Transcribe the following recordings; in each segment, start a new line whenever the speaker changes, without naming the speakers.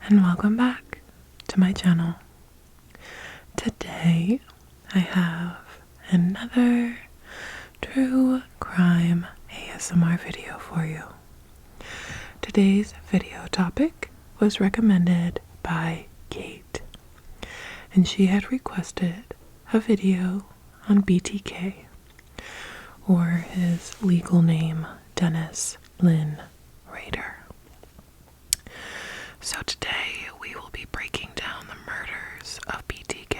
and welcome back to my channel. Today I have another true crime ASMR video for you. Today's video topic was recommended by Kate, and she had requested a video on BTK, or his legal name, Dennis Lynn Rader. So today we will be breaking down the murders of BTK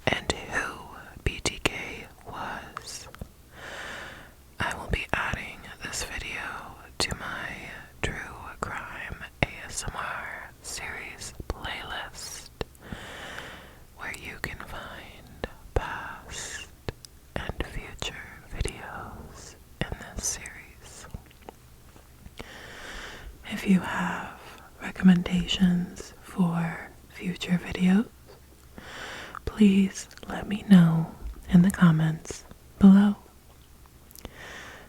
and who BTK was. I will be adding this video to my True Crime ASMR series playlist, where you can find past and future videos in this series. If you have recommendations for future videos, please let me know in the comments below.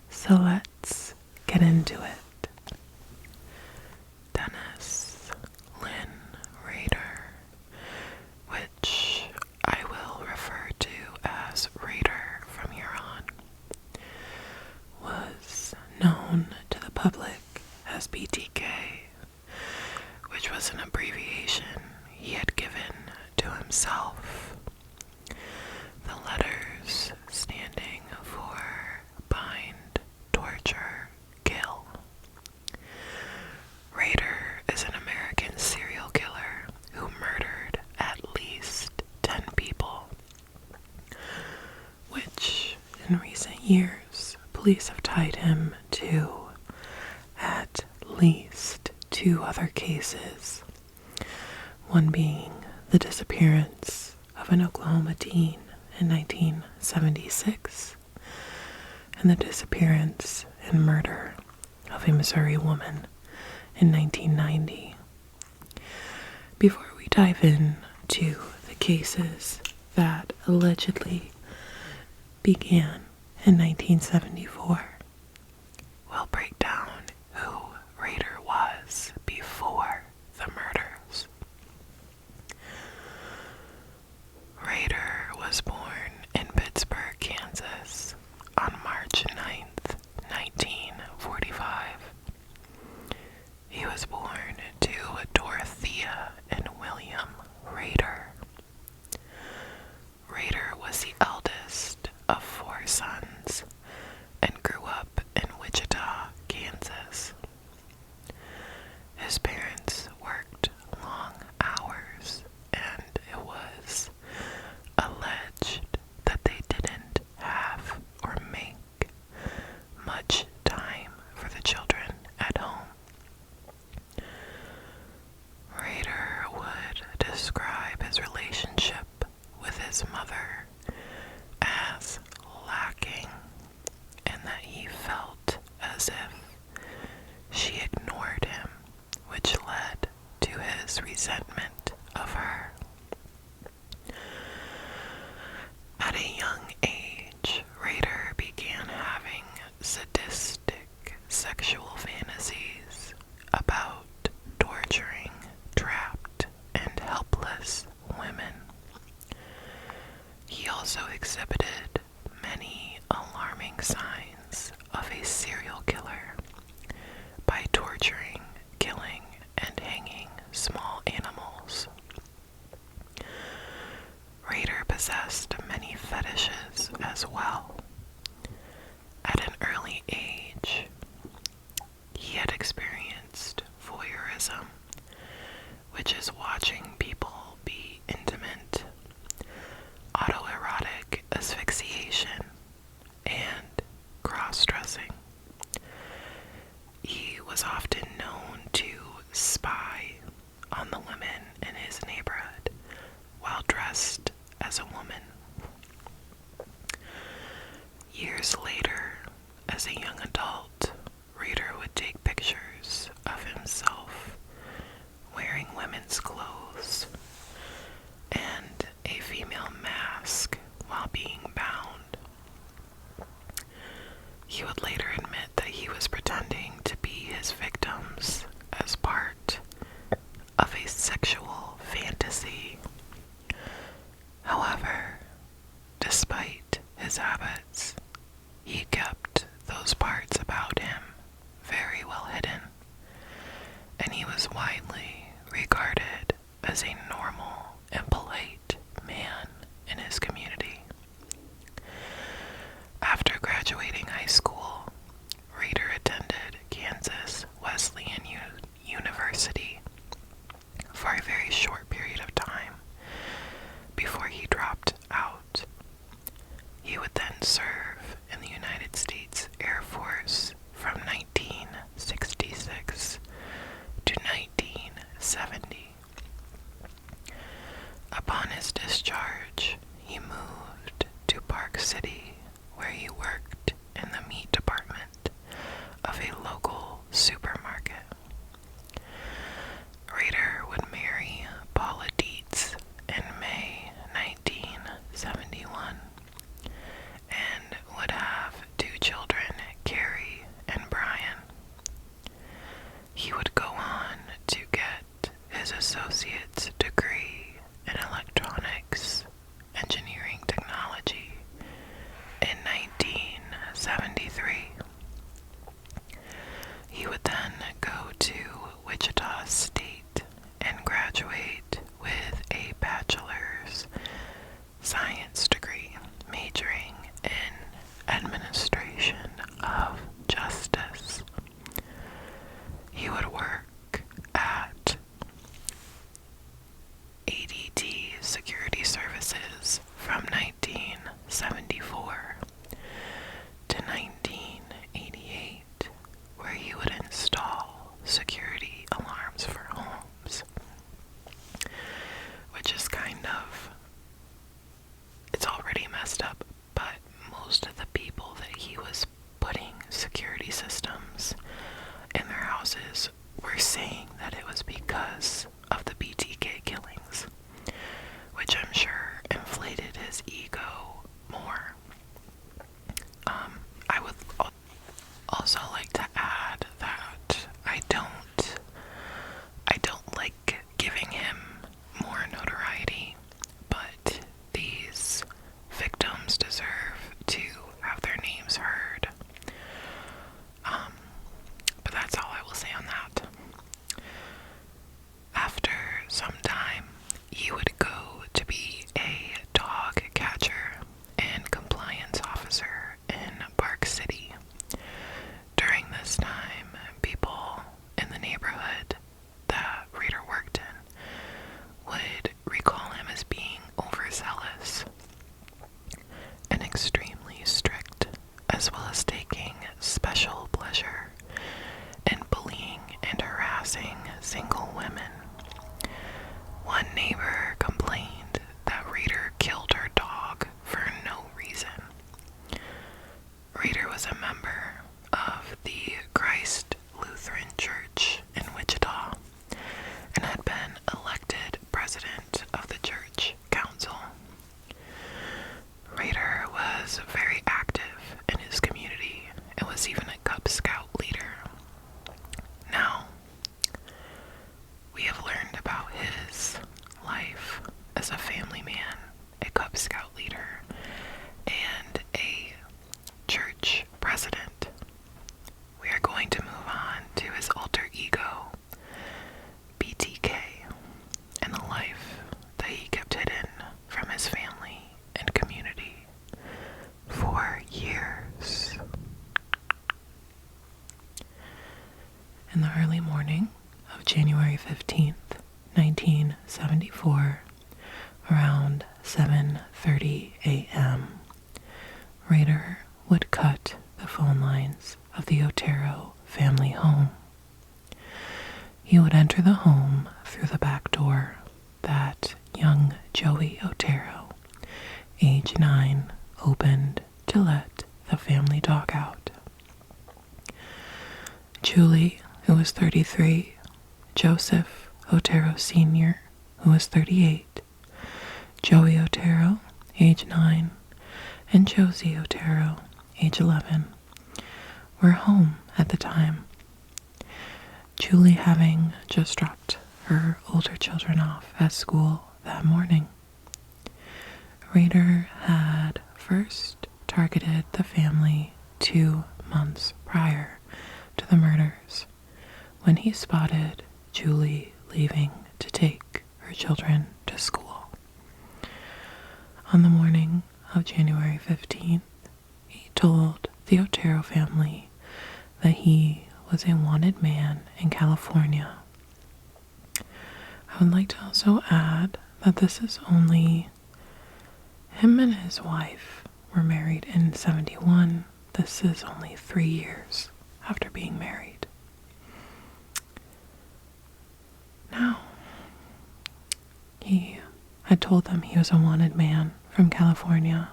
So let's get into it. Dennis Lynn Rader, which I will refer to as Rader from here on, was known to the public as BTK, which was an abbreviation he had given to himself. The letters standing for bind, torture, kill. Rader is an American serial killer who murdered at least 10 people, which in recent years police have tied him to at least 2 other cases, one being the disappearance of an Oklahoma teen in 1976 and the disappearance and murder of a Missouri woman in 1990. Before we dive into the cases that allegedly began in 1974, we'll break down who Rader was before the murders. Rader was born in Pittsburgh, Kansas on March 9th, 1945. He was born to Dorothea and William Rader. Rader was the eldest of 4 sons and grew up in Wichita, Kansas. His parents worked long hours, and it was alleged that they didn't have or make much time for the children at home. Rader would describe his relationship with his mother as lacking, and that he felt as if she ignored him, which led to his resentment of her. At a young age, Rader began having sadistic sexual fantasies about torturing trapped and helpless women. He also exhibited many alarming signs of a serial killer by torturing, killing, and hanging small animals. Rader possessed many fetishes as well. At an early age, he had experienced voyeurism, which is watching people be intimate, autoerotic asphyxiation, and cross-dressing. He was often known to spy on the women in his neighborhood while dressed as a woman. Years later, as a young adult, Rader would take pictures of himself wearing women's clothes and a female mask while being bound. He would later admit that he was pretending to be his victims as part degree. He would then go to Wichita State and graduate with a bachelor's science degree, majoring in administration of justice. He would work at ADT Security Services from 1974 to 1988, where he would install security alarms for homes, which is it's already messed up, but most of the people that he was putting security systems in their houses were saying that it was because of the BTK killings, which I'm sure inflated his ego more. I would also like to add that I don't like giving him more notoriety, but these victims deserve to have their names heard. But that's all I will say on that. After some time, he would go to be a dog catcher and compliance officer in Park City. During this time, people in the neighborhood that Reader worked in would recall him as being overzealous and extremely strict, as well as taking special pleasure in bullying and harassing single women. One neighbor complained that Reader killed her dog for no reason. Reader was a member of the Christ Lutheran Church in Wichita and had been elected president of the church council. Reader was very active in his community and was even a Cub Scout leader. Now, we have learned about his life as a family man, a Cub Scout leader, and a church president. We are going to move on to his alter ego, BTK, and the life that he kept hidden from his family and community for years. In the early morning of January 15th, 1974, around 7:30 a.m., Reader would cut the phone lines of the Otero family home. He would enter the home through the back door that young Joey Otero, age 9, opened to let the family dog out. Julie, who was 33, Joseph Otero Sr., who was 38, Joey Otero, age 9, and Josie Otero, age 11, were home at the time. Julie having just dropped her older children off at school that morning. Reader had first targeted the family 2 months prior to the murders, when he spotted Julie leaving to take her children to school. On the morning of January 15th, he told the Otero family that he was a wanted man in California. I would like to also add that this is only him and his wife were married in 71. This is only 3 years after being married. Now, he had told them he was a wanted man from California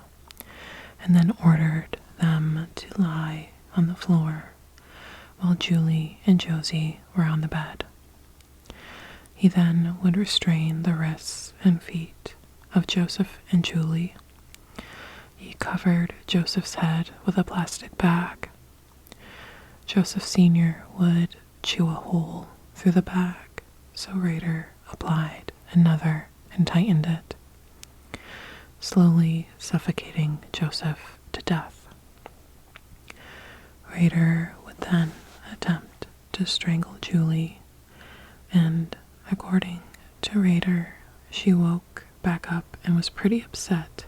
and then ordered them to lie on the floor while Julie and Josie were on the bed. He then would restrain the wrists and feet of Joseph and Julie. He covered Joseph's head with a plastic bag. Joseph Sr. would chew a hole through the bag, so Reader applied another and tightened it, slowly suffocating Joseph to death.
Rader would then attempt to strangle Julie, and according to Rader, she woke back up and was pretty upset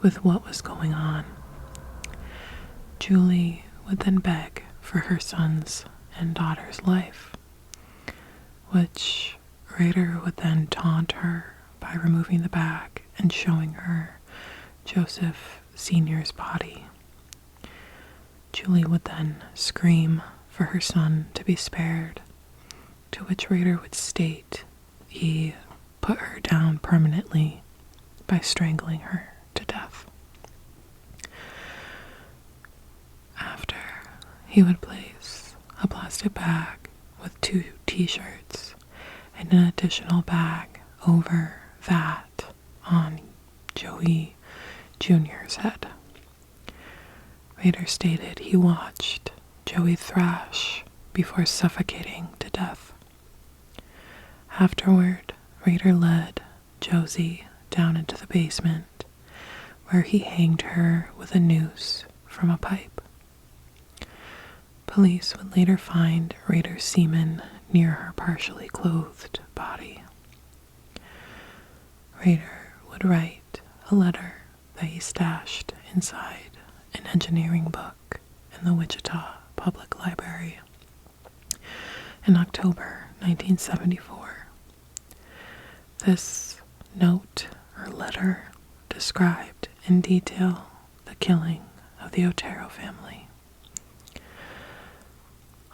with what was going on. Julie would then beg for her son's and daughter's life, which Rader would then taunt her by removing the bag and showing her Joseph Sr.'s body. Julie would then scream for her son to be spared, to which Rader would state he put her down permanently by strangling her to death. After, he would place a plastic bag with 2 t-shirts and an additional bag over that on Joey Jr.'s head. Rader stated he watched Joey thrash before suffocating to death. Afterward, Rader led Josie down into the basement, where he hanged her with a noose from a pipe. Police would later find Rader's semen near her partially clothed body. Rader would write a letter that he stashed inside an engineering book in the Wichita Public Library in October 1974. This note or letter described in detail the killing of the Otero family.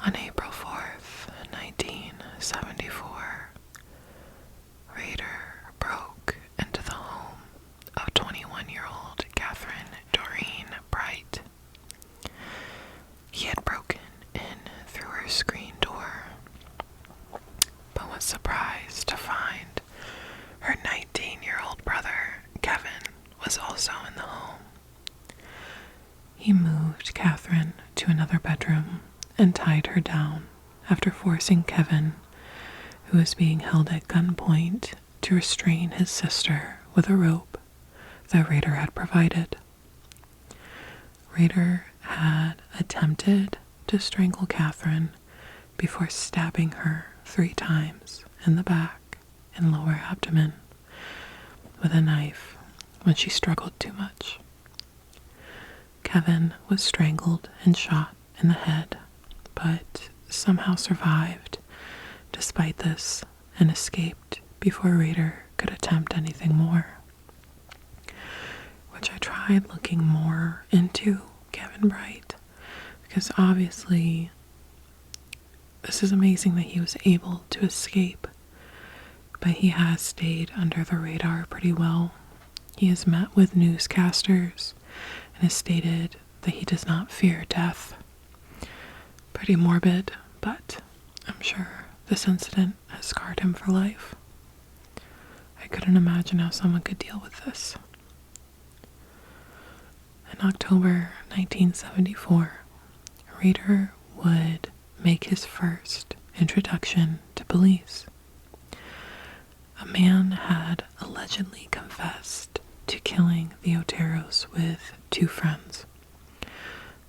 On April 4th, 1974, Rader broke into the home of 21-year-old Catherine Doreen Bright. He had broken in through her screen door, but was surprised to find her 19-year-old brother, Kevin, was also in the home. He moved Catherine to another bedroom and tied her down after forcing Kevin, who was being held at gunpoint, to restrain his sister with a rope that Rader had provided. Rader had attempted to strangle Catherine before stabbing her 3 times in the back and lower abdomen with a knife when she struggled too much. Kevin was strangled and shot in the head, but somehow survived despite this and escaped before Rader could attempt anything more. Which I tried looking more into Kevin Bright, because obviously this is amazing that he was able to escape, but he has stayed under the radar pretty well. He has met with newscasters and has stated that he does not fear death. Pretty morbid, but I'm sure this incident has scarred him for life. I couldn't imagine how someone could deal with this. In October 1974, Rader would make his first introduction to police. A man had allegedly confessed to killing the Oteros with 2 friends.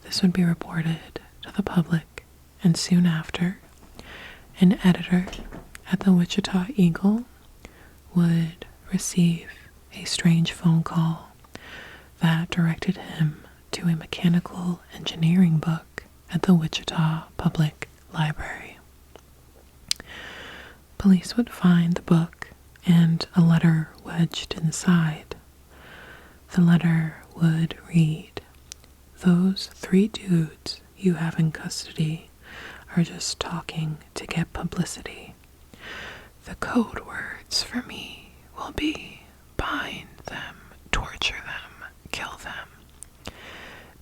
This would be reported to the public, and soon after, an editor at the Wichita Eagle would receive a strange phone call that directed him to a mechanical engineering book at the Wichita Public Library. Police would find the book and a letter wedged inside. The letter would read, "Those 3 dudes you have in custody are just talking to get publicity. The code words for me will be bind them, torture them, kill them.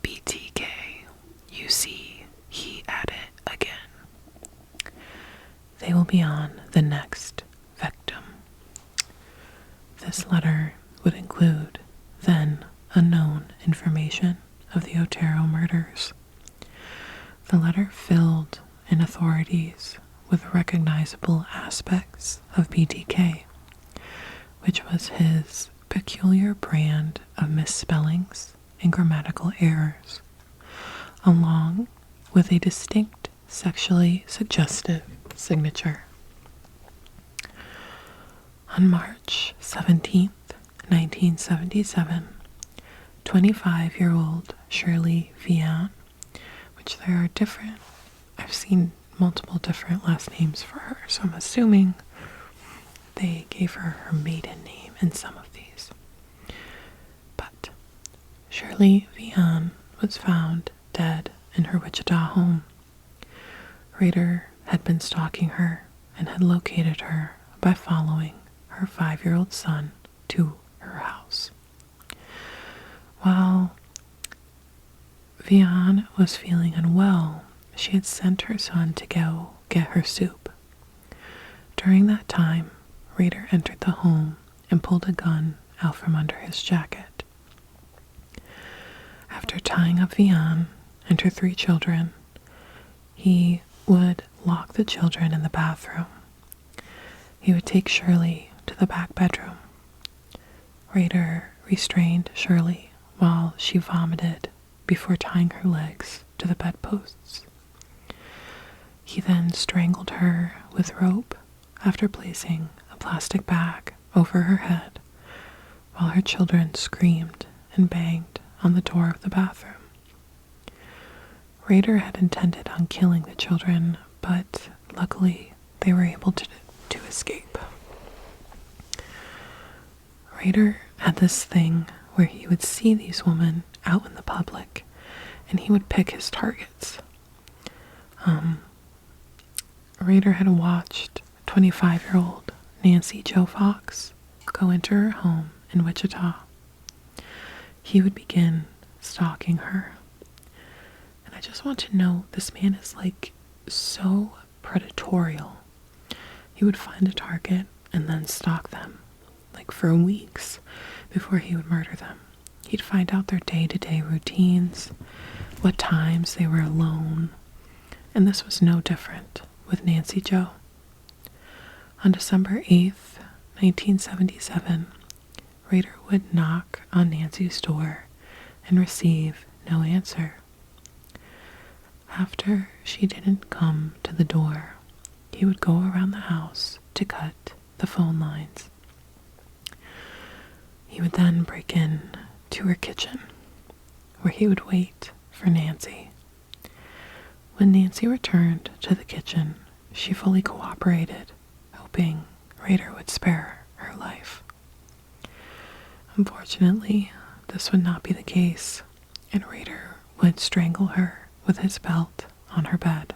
BTK, you see, he at it again. They will be on the next victim." This letter would include then unknown information of the Otero murders. The letter filled in authorities with recognizable aspects of BTK, which was his peculiar brand of misspellings and grammatical errors, along with a distinct sexually suggestive signature. On March 17th, 1977, 25-year-old Shirley Vian, which there are different, I've seen multiple different last names for her, so I'm assuming they gave her her maiden name in some of these. But Shirley Vian was found dead in her Wichita home. Rader had been stalking her and had located her by following her 5-year-old son to her house. While Vian was feeling unwell, she had sent her son to go get her soup. During that time, Rader entered the home and pulled a gun out from under his jacket. After tying up Vian and her 3 children, he would lock the children in the bathroom. He would take Shirley to the back bedroom. Rader restrained Shirley while she vomited before tying her legs to the bedposts. He then strangled her with rope after placing a plastic bag over her head while her children screamed and banged on the door of the bathroom. Rader had intended on killing the children, but luckily they were able to escape. Rader had this thing where he would see these women out in the public and he would pick his targets. Rader had watched 25-year-old Nancy Jo Fox go into her home in Wichita. He would begin stalking her. And I just want to note, this man is like so predatorial. He would find a target and then stalk them, like for weeks before he would murder them. He'd find out their day-to-day routines, what times they were alone, and this was no different with Nancy Jo. On December 8th, 1977, Rader would knock on Nancy's door and receive no answer. After she didn't come to the door, he would go around the house to cut the phone lines. He would then break in to her kitchen, where he would wait for Nancy. When Nancy returned to the kitchen, she fully cooperated, hoping Rader would spare her life. Unfortunately, this would not be the case, and Rader would strangle her with his belt on her bed.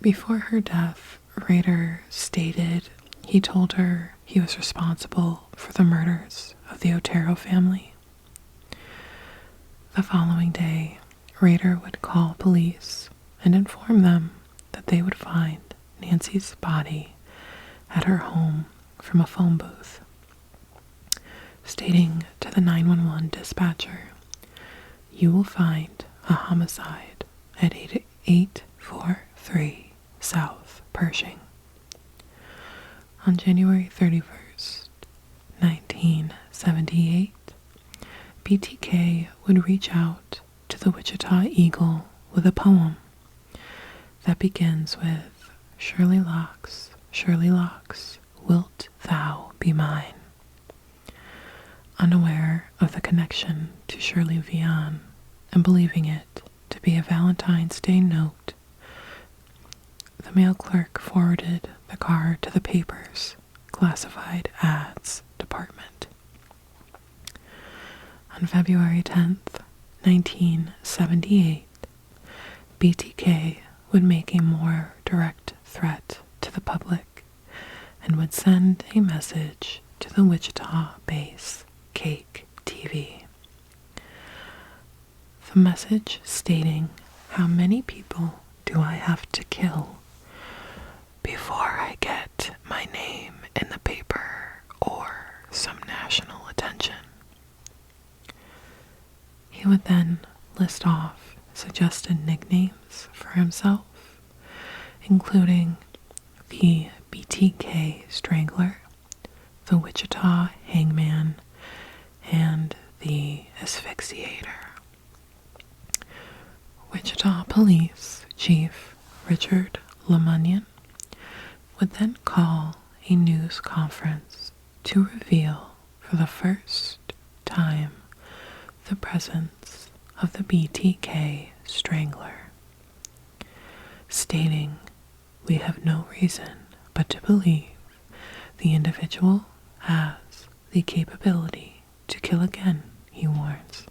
Before her death, Rader stated he told her he was responsible for the murders of the Otero family. The following day, Rader would call police and inform them that they would find Nancy's body at her home from a phone booth, stating to the 911 dispatcher, "You will find a homicide at 843 South Pershing." On January 31st, 1978, BTK would reach out to the Wichita Eagle with a poem that begins with, Shirley locks, wilt thou be mine?" Unaware of the connection to Shirley Vian and believing it to be a Valentine's Day note, the mail clerk forwarded the card to the paper's classified ads department. On February 10th, 1978, BTK would make a more direct threat to the public and would send a message to the Wichita base Cake TV. The message stating, "How many people do I have to kill before I get my name in the paper or some national attention?" He would then list off suggested nicknames for himself, including the BTK Strangler, the Wichita Hangman, and the Asphyxiator. Wichita Police Chief Richard LeMunyon would then call a news conference to reveal for the first time the presence of the BTK strangler, stating, "We have no reason but to believe the individual has the capability to kill again," he warns.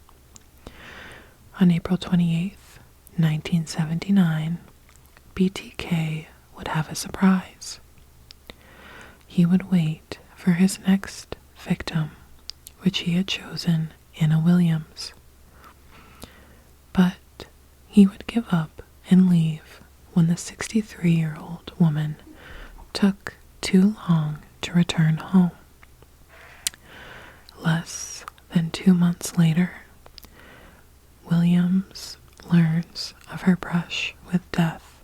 On April 28th, 1979, BTK would have a surprise. He would wait for his next victim, which he had chosen Anna Williams. But he would give up and leave when the 63-year-old woman took too long to return home. Less than 2 months later, Williams learns of her brush with death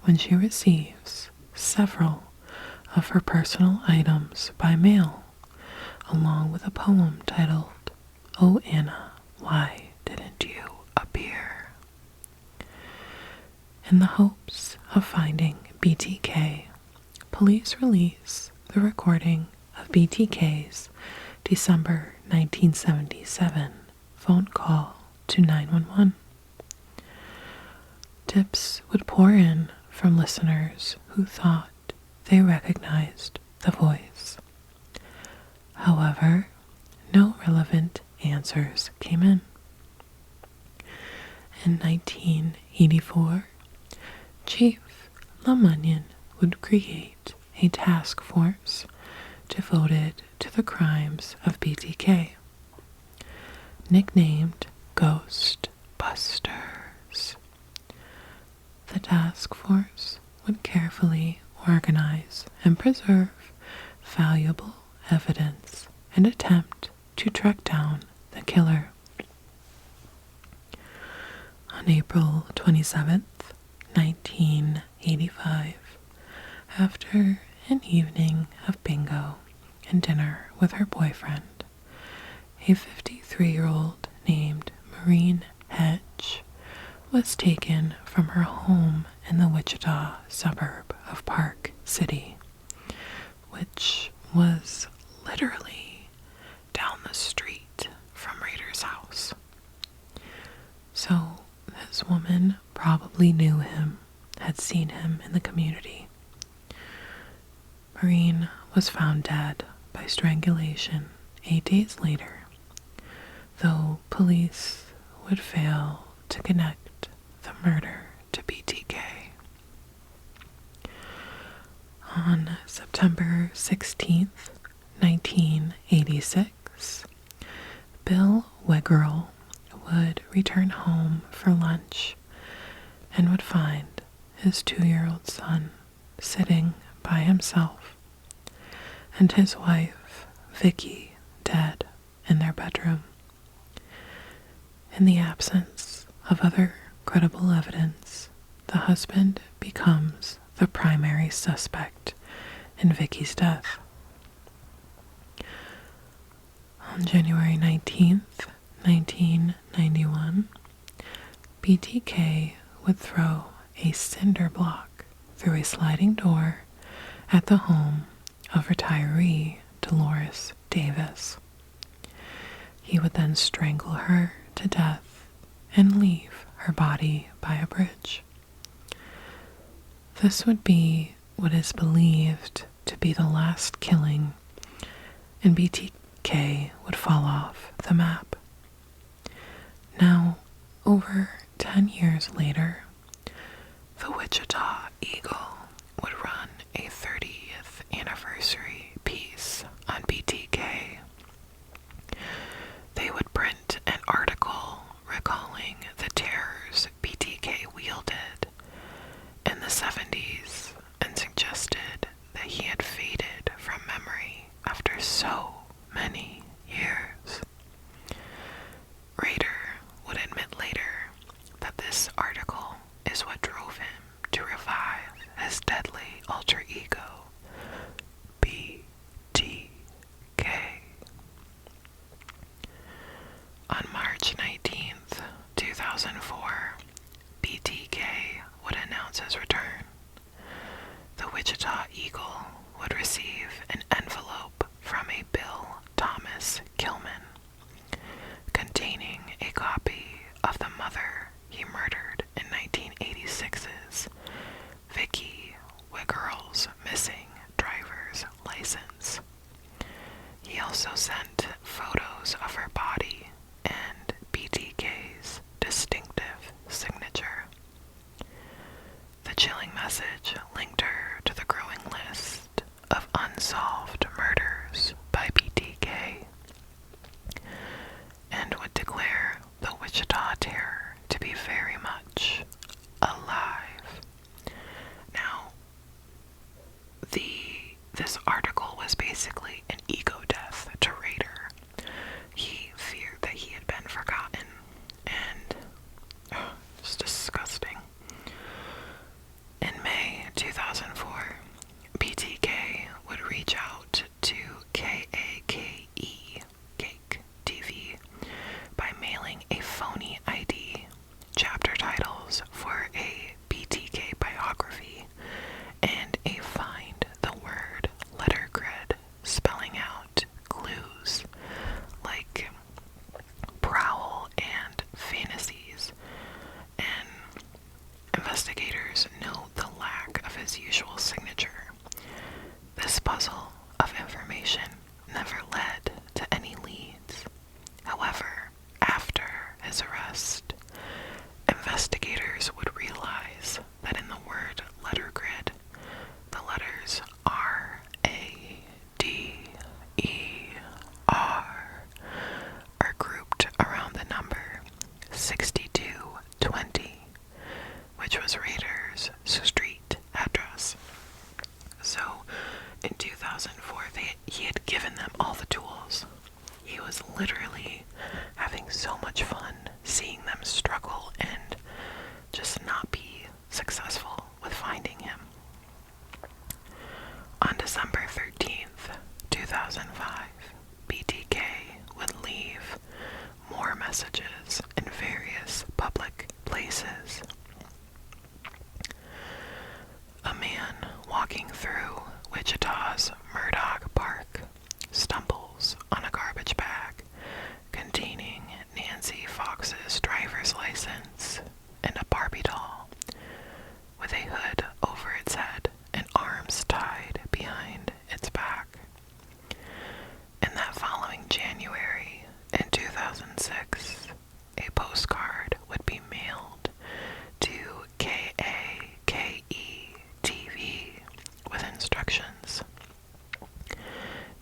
when she receives several of her personal items by mail, along with a poem titled, "Oh Anna, Why Didn't You Appear?" In the hopes of finding BTK, police release the recording of BTK's December 1977 phone call to 911. Tips would pour in from listeners who thought they recognized the voice. However, no relevant answers came in. In 1984, Chief LeMunyon would create a task force devoted to the crimes of BTK, nicknamed Ghost Busters. The task force would carefully organize and preserve valuable evidence and attempt to track down the killer. On April 27th, 1985, after an evening of bingo and dinner with her boyfriend, a 53-year-old named Maureen Hedge was taken from her home in the Wichita suburb of Park City, which was literally down the street from Rader's house. So this woman probably knew him, had seen him in the community. Maureen was found dead by strangulation 8 days later, though police would fail to connect the murder to BTK. On September 16th, 1986, Bill Weggerl would return home for lunch and would find his 2-year-old son sitting by himself and his wife, Vicky, dead in their bedroom. In the absence of other credible evidence, the husband becomes the primary suspect in Vicky's death. On January 19th, 1991, BTK would throw a cinder block through a sliding door at the home of retiree Dolores Davis. He would then strangle her to death and leave her body by a bridge. This would be what is believed to be the last killing, and BTK would fall off the map. Now, over 10 years later, the Wichita Eagle would run a 30th anniversary piece on BTK. They would print an article recalling the terrors BTK wielded in the 70s and suggested that he had faded from memory after so many years. Rader would admit later that this article is what drove him to revise
BTK would announce his return. The Wichita Eagle would receive an envelope from a Bill Thomas Kilman containing a copy of the mother he murdered in 1986's Vicky Wiggerle's missing driver's license. He also sent photos of her body and BTK's distinctive signature. The chilling message linked her to the growing list of unsolved murders by BTK and would declare the Wichita Terror to be very much alive. Now, this article was basically an ego death to Rader. He feared that he had been forgotten, and it's disgusting. In May 2004, BTK would reach out to KAKE, Cake TV, by mailing a phony ID, chapter titles for a BTK biography, and a find the word letter grid spelling out clues like prowl and fantasies. And investigators note the lack of his usual signature. This puzzle of information never led to any leads. However, after his arrest, investigators would realize that in the word letter grid, the letters R, A, D, E, R are grouped around the number 6220, which was Rader's street address. So, in 2004, he had given them all the tools. He was literally having so much fun seeing them struggle and just not be successful with finding him. On December 13th, 2005, BTK would leave more messages in various public places. A man walking through Wichita's Murdoch Park stumbles on a garbage bag containing Nancy Fox's driver's license and a Barbie doll with a hood over its head and arms tied behind its back. In that following January, in 2006, a postcard would be mailed to KAKE TV with instructions.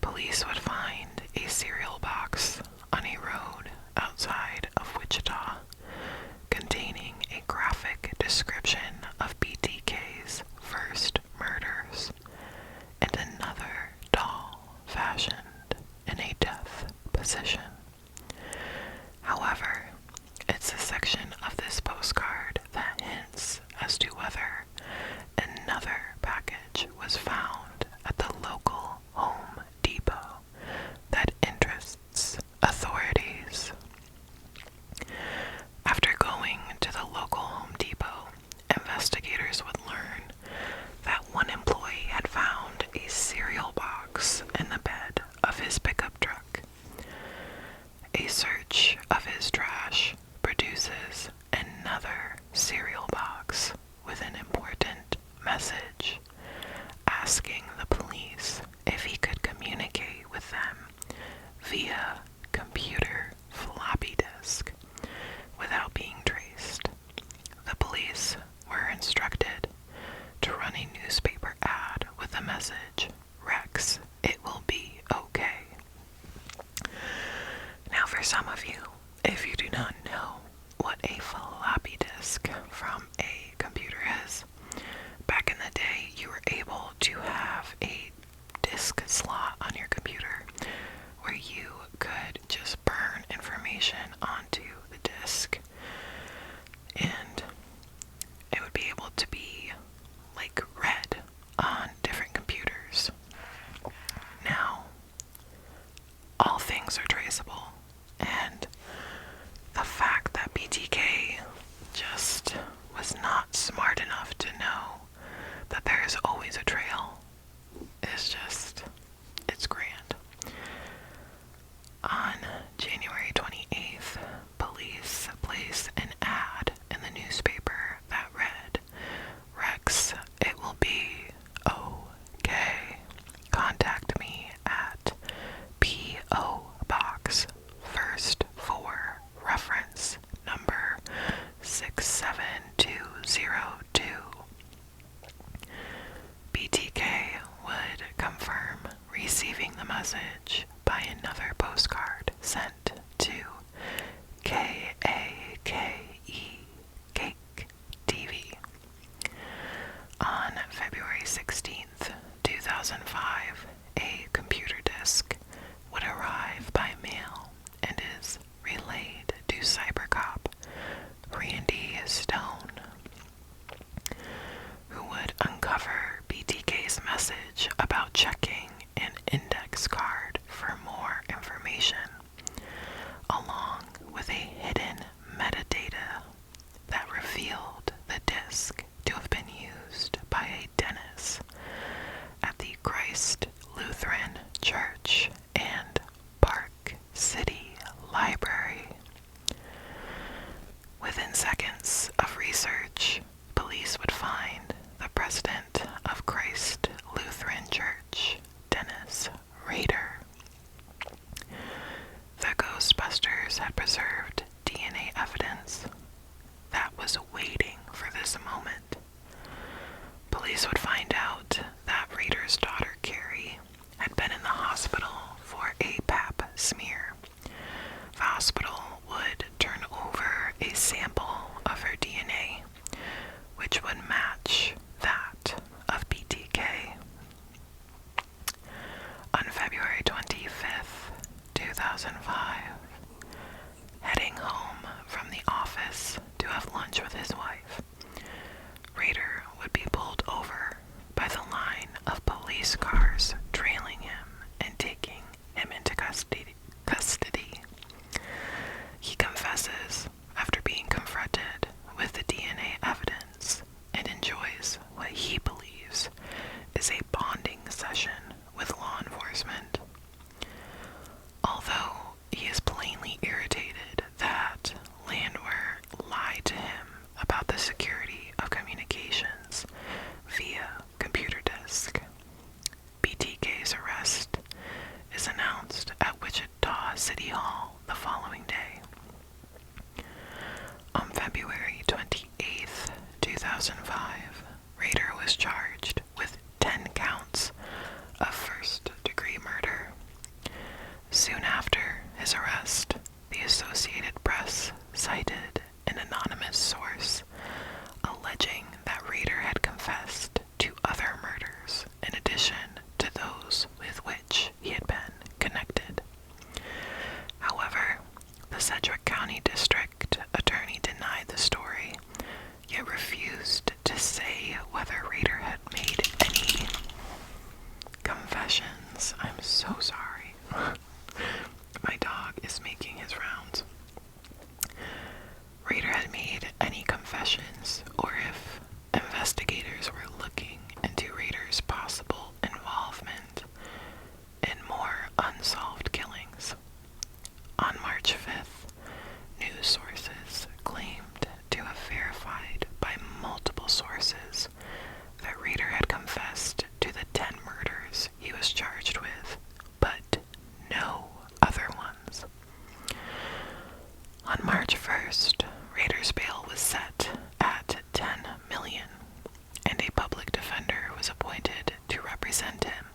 Police would find a cereal box on a road outside of Wichita containing a graphic description of BTK's first murders and another doll fashioned in a death position. However, it's a section of this postcard that hints as to whether another package was found at the local Home Depot that interests authorities. After going to the local Home Depot, investigators would learn that one employee had found a cereal box in the bed of his pickup truck. A search of his trash produces another cereal box with an important message asking the police if he could communicate with them via computer floppy disk without being traced. The police were instructed to run a newspaper ad with the message, "Rex, it will be okay." Now for some of you, if you do not know what a floppy disk from a computer is, back in the day you were able to have a disk slot on your computer where you could just burn information onto the disk, and it would be able to be like read on different computers. was not smart enough to know that there is always a trail. It's grand. On January 28th, police placed an ad in the newspaper that read, "Rex, it will be okay. Contact me at P.O. Box First 4, reference number 67202. BTK would confirm receiving the message by another postcard sent to KAKE Cake TV. On February 16th, 2005, a computer disk would arrive by mail and is relayed to cybercop Randy Stone, who would uncover BTK's message about checking an index card for more information, along with a hidden metadata that revealed the disk to have been used by a dentist at the Christ Lutheran Church and Park City Library. Within seconds of research, police would find the president of Christ Lutheran Church, Dennis Rader. The Ghostbusters had preserved DNA evidence that was waiting for this moment. Police would find out that Rader's daughter, Carrie, had been in the hospital for a pap smear. The hospital would turn over a sample of her DNA, which would match that of BTK. On February 25th, 2005, heading home from the office to have lunch with his wife, Rader would be pulled over by the line of police cars trailing him and taking him into custody. He confesses after being confronted with the DNA evidence and enjoys what he believes is a bonding session with law enforcement. Although he is plainly irritated that Landwehr lied to him about the security of communications via computer disk, BTK's arrest is announced at Wichita City Hall the following day. On February 28th, 2005, Rader was charged with 10 counts of first-degree murder. Soon after his arrest, the Associated Press cited an anonymous source alleging that Rader had confessed to other murders in addition to those with which he had been connected. However, the Sedgwick County District Attorney denied the story, yet refused to say whether Rader had made any confessions. I'm so sorry. My dog is making his rounds. Rader had made any confessions, or if investigators were looking into Rader's possible involvement in more unsolved killings. On March 5th, news sources claimed to have verified by multiple sources that Rader had confessed to the 10 murders he was charged with, but no other ones. On March 1st, Rader's bail was set at $10 million, and a public defender was appointed to represent him.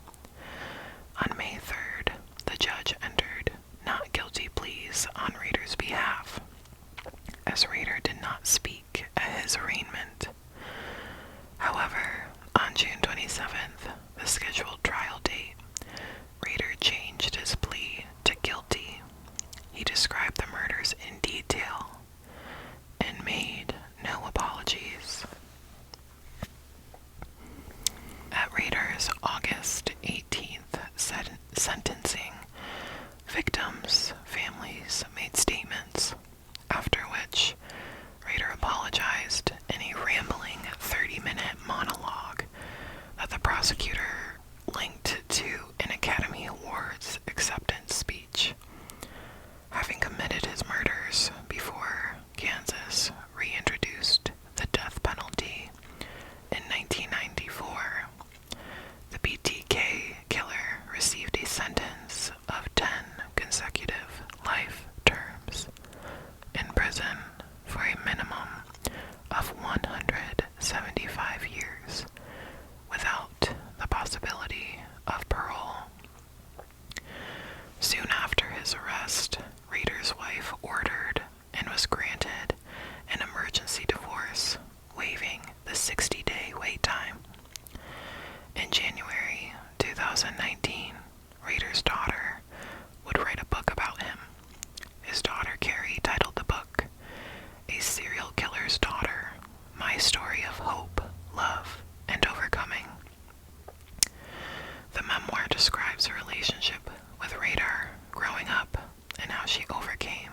On May 3rd, the judge entered not guilty pleas on Rader's behalf, as Rader did not speak at his arraignment. However, on June 27th, the scheduled trial date, Rader changed his plea to guilty. He described the murders in detail and made no apologies. At Rader's August 75 years without the possibility of parole. Soon after his arrest, Rader's wife ordered and was granted an emergency divorce, waiving the 60-day wait time. In January 2019, Rader's daughter would write a book about him. His daughter Carrie titled the book, A Serial Killer's Daughter, My Story of Hope, Love, and Overcoming. The memoir describes her relationship with Radar growing up and how she overcame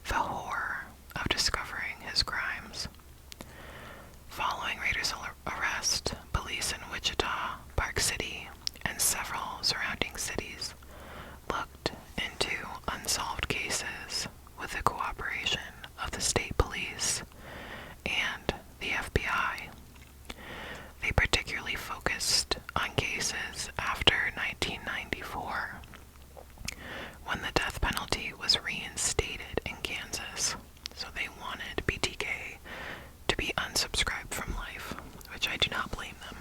the horror of discovering his crimes. Following Rader's arrest, police in Wichita, Park City, and several surrounding cities looked into unsolved cases with the cooperation of the state police and the FBI. They particularly focused on cases after 1994, when the death penalty was reinstated in Kansas. So they wanted BTK to be unsubscribed from life, which I do not blame them.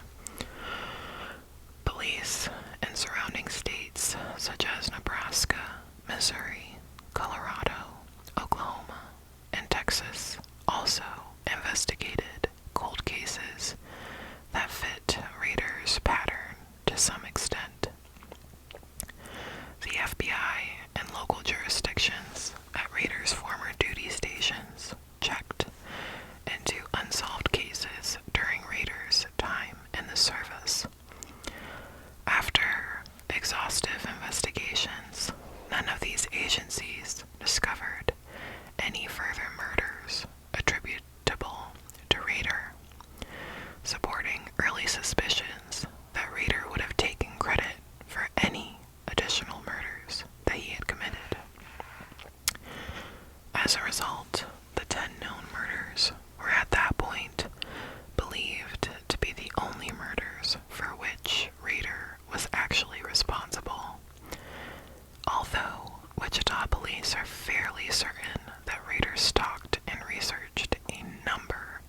Police in surrounding states such as Nebraska, Missouri, Colorado, Oklahoma, and Texas also investigated cold cases that fit Rader's pattern to some extent. The FBI and local jurisdictions at Rader's former duty stations checked into unsolved cases during Rader's time in the service. After exhaustive investigations, none of these agencies discovered any further murders attributable to Rader, supporting early suspicions that Rader would have taken credit for any additional murders that he had committed. As a result, the 10 known murders were at that point believed to be the only murders for which Rader was actually responsible. Although Wichita police are fairly certain that Rader stalked and researched a number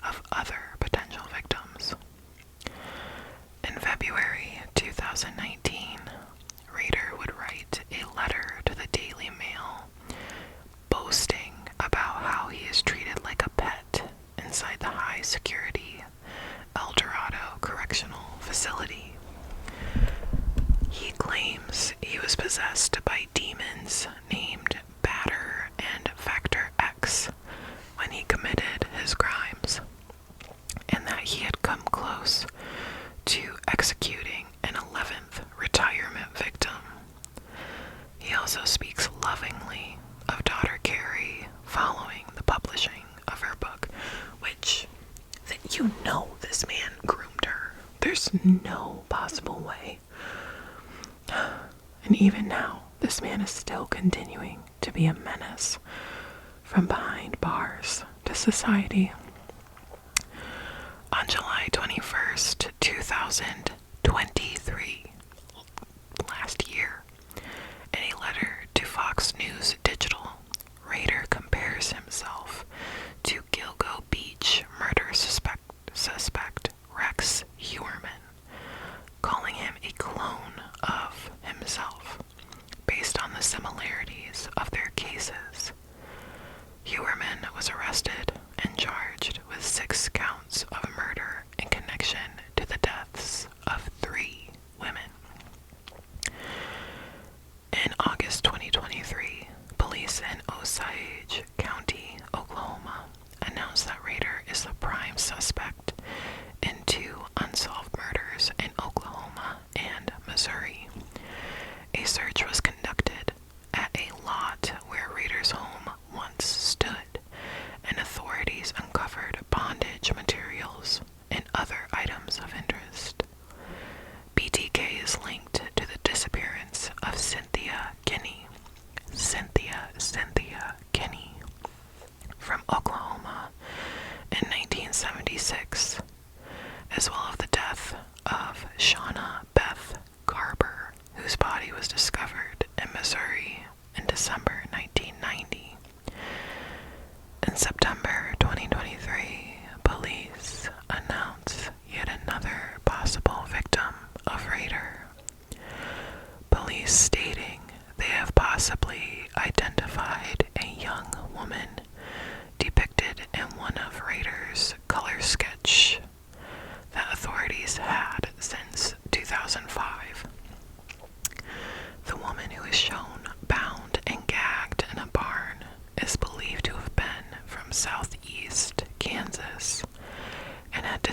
of other potential victims. In February 2019, Rader would write a letter to the Daily Mail boasting about how he is treated like a pet inside the high-security El Dorado Correctional Facility. He claims he was possessed by demons named Batter and Factor X when he committed his crimes, and that he had come close to executing an 11th retirement victim. He also speaks lovingly of daughter Carrie following the publishing of her book, which, that you know this man groomed her. There's no possible way. And even now, this man is still continuing to be a menace from behind bars to society. On July 21st, 2023, last year, in a letter to Fox News Digital, Rader compares himself to Gilgo Beach murder suspect Rex Huerman, calling him a clone of himself based on the similarities of their cases. Huerman was arrested and charged with 6 counts of murder in connection to the deaths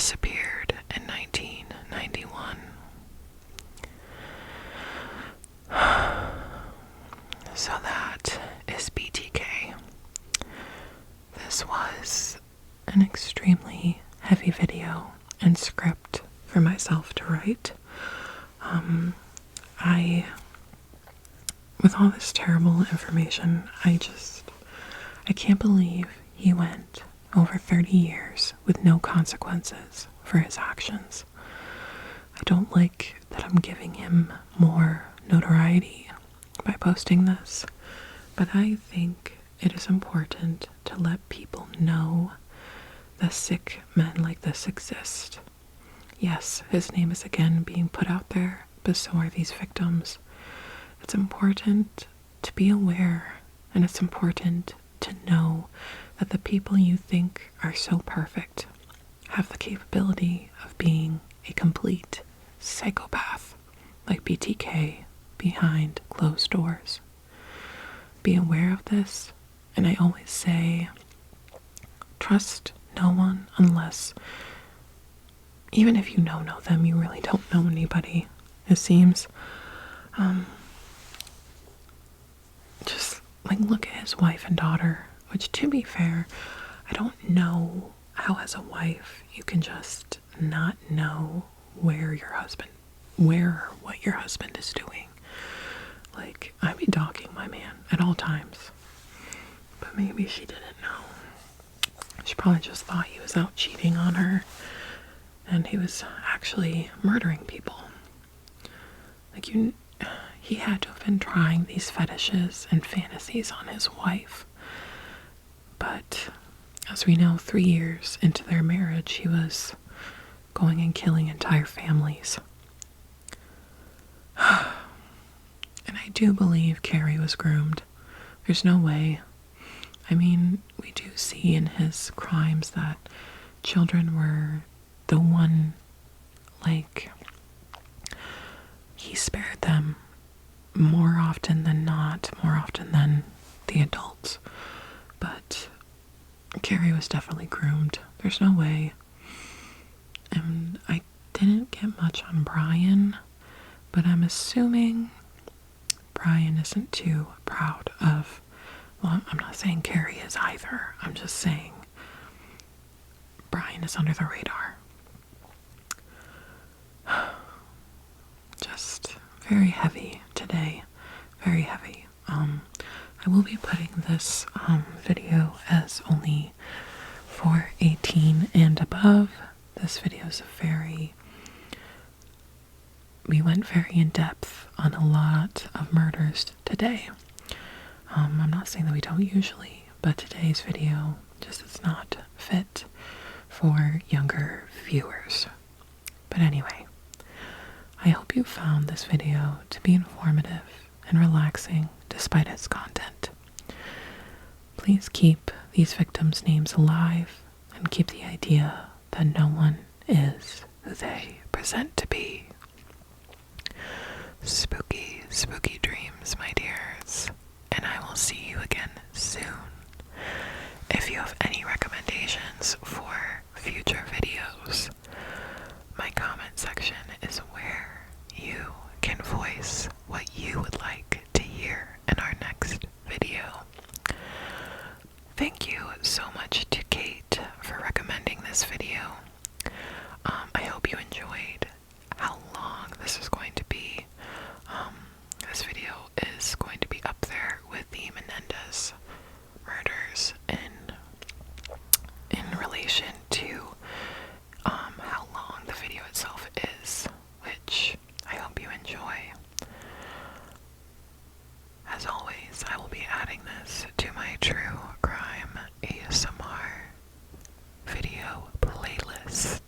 disappeared in 1991. So that is BTK. This was an extremely heavy video and script for myself to write. With all this terrible information, I can't believe he went over 30 years with no consequences for his actions. I don't like that I'm giving him more notoriety by posting this, but I think it is important to let people know that sick men like this exist. Yes, his name is again being put out there, but so are these victims. It's important to be aware, and it's important to know that the people you think are so perfect have the capability of being a complete psychopath, like BTK, behind closed doors. Be aware of this, and I always say, trust no one unless, even if you know them, you really don't know anybody, it seems. Just look at his wife and daughter, which, to be fair, I don't know how as a wife you can just not know what your husband is doing. I'd be dogging my man at all times, but maybe she didn't know. She probably just thought he was out cheating on her and he was actually murdering people. He had to have been trying these fetishes and fantasies on his wife. But as we know, 3 years into their marriage, he was going and killing entire families. And I do believe Carrie was groomed. There's no way. I mean, we do see in his crimes that children were the one, he spared them more often than not, more often than the adults. But Carrie was definitely groomed. There's no way. And I didn't get much on Brian, but I'm assuming Brian isn't too proud of, well, I'm not saying Carrie is either. I'm just saying Brian is under the radar. Just very heavy today. Very heavy. I will be putting this video as only for 18 and above. This video is we went very in depth on a lot of murders today. I'm not saying that we don't usually, but today's video just is not fit for younger viewers. But anyway, I hope you found this video to be informative and relaxing despite its content. Please keep these victims' names alive and keep the idea that no one is who they present to be. Spooky, spooky dreams, my dears, and I will see you again soon. If you have any recommendations for future videos, my comment section is where you can voice what you would like to hear in our next video. Thank you so much to Kate for recommending this video. I hope you enjoyed how long this is going to be. This video is going to be up there with the Menendez murders in relation to how long the video itself is, which I hope you enjoy. As always, I will be adding this to my true crime ASMR video playlist.